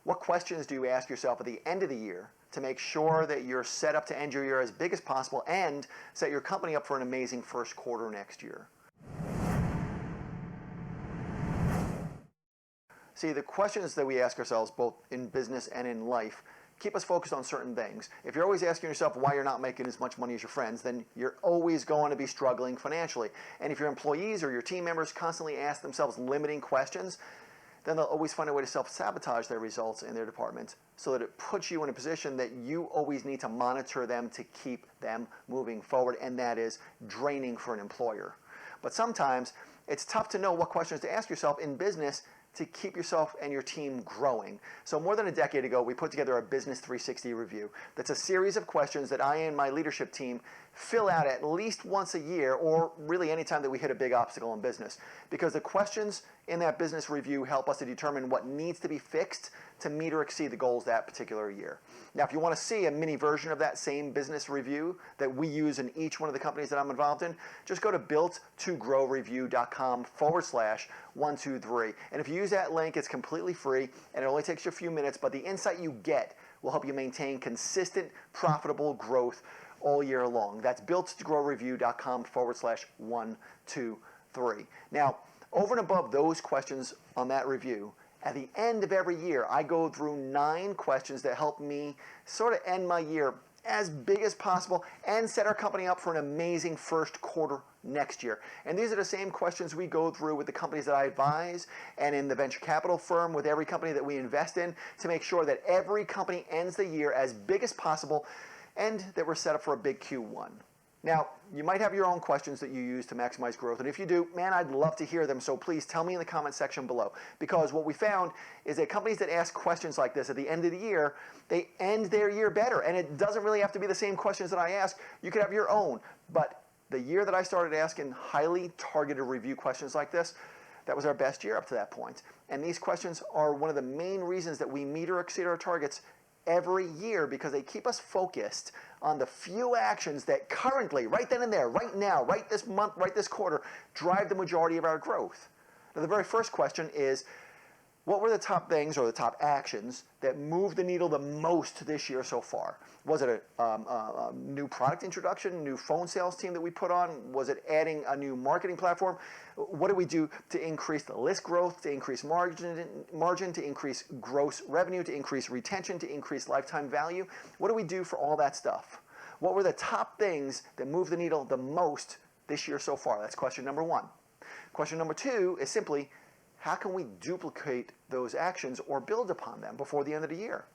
What questions do you ask yourself at the end of the year to make sure that you're set up to end your year as big as possible and set your company up for an amazing first quarter next year? See, the questions that we ask ourselves, both in business and in life, keep us focused on certain things. If you're always asking yourself why you're not making as much money as your friends, then you're always going to be struggling financially. And if your employees or your team members constantly ask themselves limiting questions, then they'll always find a way to self-sabotage their results in their department, so that it puts you in a position that you always need to monitor them to keep them moving forward, and that is draining for an employer. But sometimes it's tough to know what questions to ask yourself in business to keep yourself and your team growing. So more than a decade ago, we put together a Business 360 review. That's a series of questions that I and my leadership team fill out at least once a year, or really anytime that we hit a big obstacle in business. Because the questions in that business review help us to determine what needs to be fixed to meet or exceed the goals that particular year. Now, if you want to see a mini version of that same business review that we use in each one of the companies that I'm involved in, just go to built2growreview.com/123. And if you use that link, it's completely free and it only takes you a few minutes, but the insight you get will help you maintain consistent, profitable growth all year long. That's built2growreview.com/123. Now, over and above those questions on that review, at the end of every year, I go through 9 questions that help me sort of end my year as big as possible and set our company up for an amazing first quarter next year. And these are the same questions we go through with the companies that I advise and in the venture capital firm with every company that we invest in, to make sure that every company ends the year as big as possible and that we're set up for a big Q1. Now, you might have your own questions that you use to maximize growth, and if you do, man, I'd love to hear them, so please tell me in the comment section below. Because what we found is that companies that ask questions like this at the end of the year, they end their year better, and it doesn't really have to be the same questions that I ask. You could have your own, but the year that I started asking highly targeted review questions like this, that was our best year up to that point. And these questions are one of the main reasons that we meet or exceed our targets every year, because they keep us focused on the few actions that currently, right then and there, right now, right this month, right this quarter, drive the majority of our growth. Now, the very first question is, what were the top things or the top actions that moved the needle the most this year so far? Was it a new product introduction, new phone sales team that we put on? Was it adding a new marketing platform? What did we do to increase the list growth, to increase margin, to increase gross revenue, to increase retention, to increase lifetime value? What do we do for all that stuff? What were the top things that moved the needle the most this year so far? That's question number 1. Question number 2 is simply, how can we duplicate those actions or build upon them before the end of the year?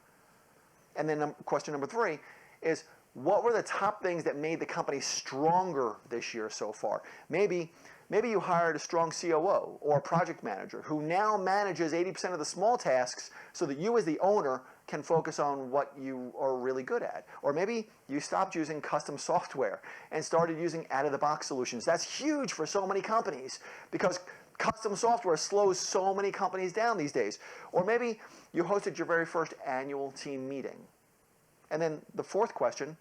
And then question number 3 is, what were the top things that made the company stronger this year so far? Maybe you hired a strong COO or a project manager who now manages 80% of the small tasks so that you as the owner can focus on what you are really good at. Or maybe you stopped using custom software and started using out-of-the-box solutions. That's huge for so many companies, because custom software slows so many companies down these days. Or maybe you hosted your very first annual team meeting. And then the 4th question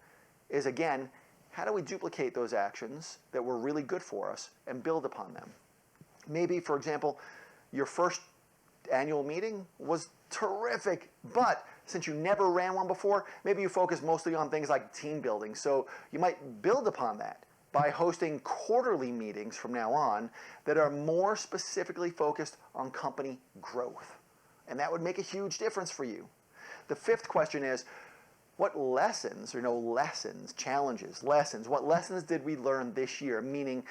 is, again, how do we duplicate those actions that were really good for us and build upon them? Maybe, for example, your first annual meeting was terrific, but since you never ran one before, maybe you focus mostly on things like team building. So you might build upon that by hosting quarterly meetings from now on that are more specifically focused on company growth. And that would make a huge difference for you. The 5th question is, what lessons, or no lessons, challenges, lessons, what lessons did we learn this year? Meaning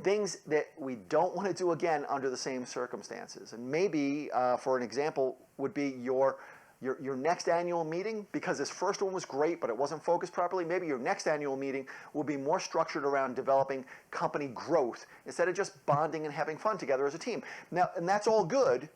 things that we don't want to do again under the same circumstances. And maybe, for an example, would be your next annual meeting, because this first one was great, but it wasn't focused properly. Maybe your next annual meeting will be more structured around developing company growth instead of just bonding and having fun together as a team. Now, and that's all good,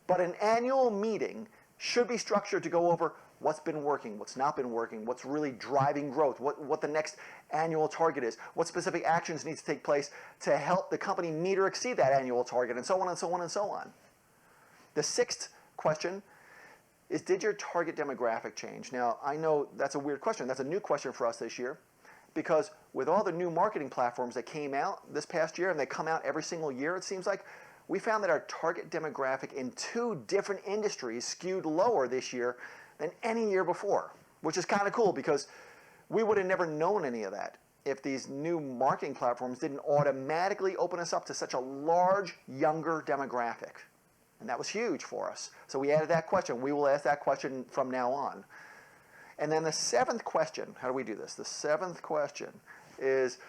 but an annual meeting should be structured to go over what's been working, what's not been working, what's really driving growth, what the next annual target is, what specific actions need to take place to help the company meet or exceed that annual target, and so on and so on and so on. The 6th question is, did your target demographic change? Now, I know that's a weird question. That's a new question for us this year, because with all the new marketing platforms that came out this past year, and they come out every single year, it seems like, we found that our target demographic in 2 different industries skewed lower this year than any year before, which is kind of cool because we would have never known any of that if these new marketing platforms didn't automatically open us up to such a large, younger demographic. And that was huge for us. So we added that question. We will ask that question from now on. And then the 7th question, how do we do this? The 7th question is,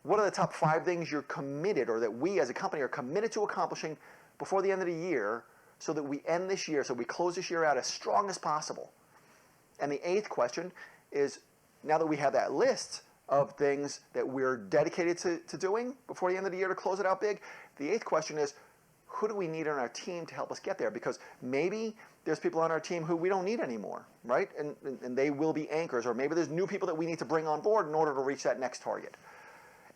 what are the top 5 things you're committed, or that we as a company are committed to accomplishing before the end of the year, so that we end this year, so we close this year out as strong as possible? And the 8th question is, now that we have that list of things that we're dedicated to doing before the end of the year to close it out big, the 8th question is, who do we need on our team to help us get there? Because maybe there's people on our team who we don't need anymore, right? And they will be anchors, or maybe there's new people that we need to bring on board in order to reach that next target.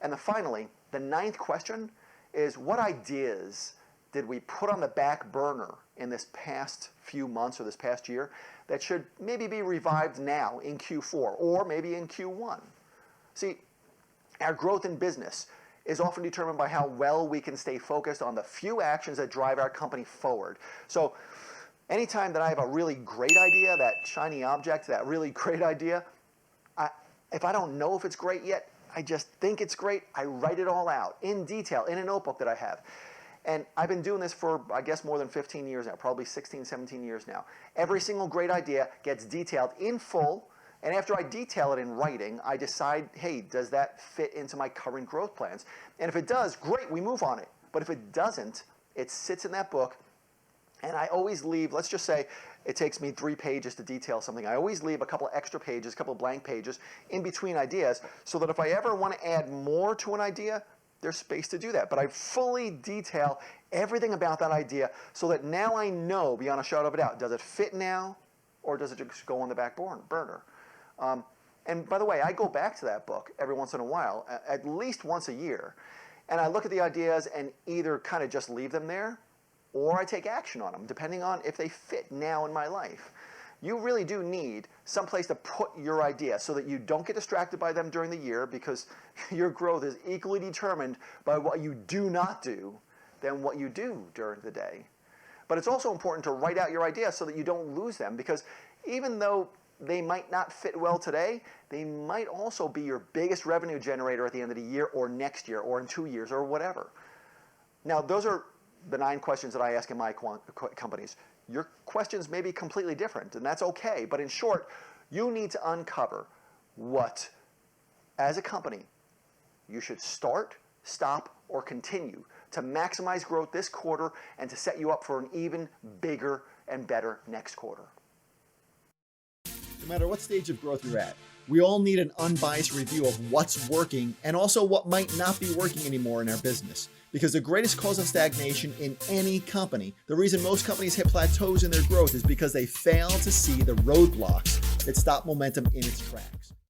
And then finally, the 9th question is, what ideas did we put on the back burner in this past few months or this past year that should maybe be revived now in Q4 or maybe in Q1? See, our growth in business is often determined by how well we can stay focused on the few actions that drive our company forward. So anytime that I have a really great idea, that shiny object, that really great idea, if I don't know if it's great yet, I just think it's great, I write it all out in detail in a notebook that I have. And I've been doing this for, I guess, more than 15 years now, probably 16, 17 years now. Every single great idea gets detailed in full, and after I detail it in writing, I decide, hey, does that fit into my current growth plans? And if it does, great, we move on it. But if it doesn't, it sits in that book, and I always leave, let's just say it takes me 3 pages to detail something. I always leave a couple extra pages, a couple blank pages in between ideas, so that if I ever want to add more to an idea, there's space to do that. But I fully detail everything about that idea so that now I know beyond a shadow of a doubt, does it fit now, or does it just go on the back burner? And by the way, I go back to that book every once in a while, at least once a year, and I look at the ideas and either kind of just leave them there, or I take action on them, depending on if they fit now in my life. You really do need some place to put your idea so that you don't get distracted by them during the year, because your growth is equally determined by what you do not do than what you do during the day. But it's also important to write out your ideas so that you don't lose them, because even though they might not fit well today, they might also be your biggest revenue generator at the end of the year, or next year, or in 2 years, or whatever. Now, those are the 9 questions that I ask in my companies. Your questions may be completely different, and that's okay. But in short, you need to uncover what, as a company, you should start, stop, or continue to maximize growth this quarter and to set you up for an even bigger and better next quarter. No matter what stage of growth you're at, we all need an unbiased review of what's working and also what might not be working anymore in our business. Because the greatest cause of stagnation in any company, the reason most companies hit plateaus in their growth, is because they fail to see the roadblocks that stop momentum in its tracks.